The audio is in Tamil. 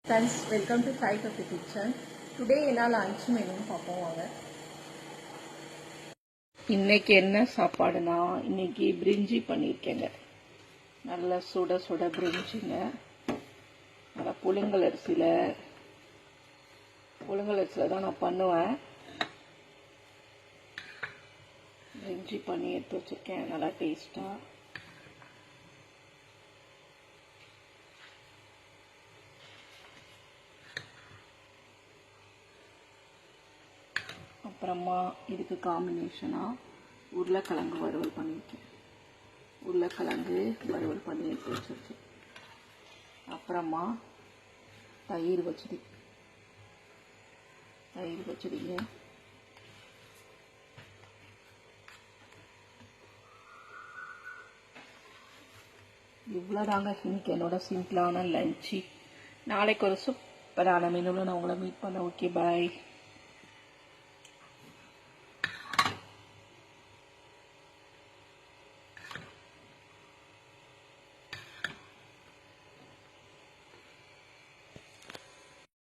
Friends, welcome to Sai Coffee Kitchen. Today என்ன லஞ்ச் மெனு பார்ப்போம் வாங்க. இன்னைக்கு என்ன சாப்பாடுனா இன்னைக்கு பிரிஞ்சி பண்ணியிருக்கேங்க. நல்ல சுட சுட பிரிஞ்சிங்க. நல்லா புழுங்கல் அரிசியில் தான் நான் பண்ணுவேன். பிரிஞ்சி பண்ணி எடுத்து வச்சுருக்கேன், நல்லா டேஸ்ட்டாக. அப்புறமா இதுக்கு காம்பினேஷனாக உருளைக்கிழங்கு வறுவல் பண்ணியிருக்கேன். உருளைக்கிழங்கு வறுவல் பண்ணி எடுத்து வச்சிருக்கேன். அப்புறமா தயிர் பச்சடிங்க. இவ்வளோதாங்க இன்னைக்கு என்னோட சிம்பிளான லஞ்சு. நாளைக்கு ஒரு சூப்பரான மெனுவில் நான் உங்களை மீட் பண்ண. ஓகே, பாய்.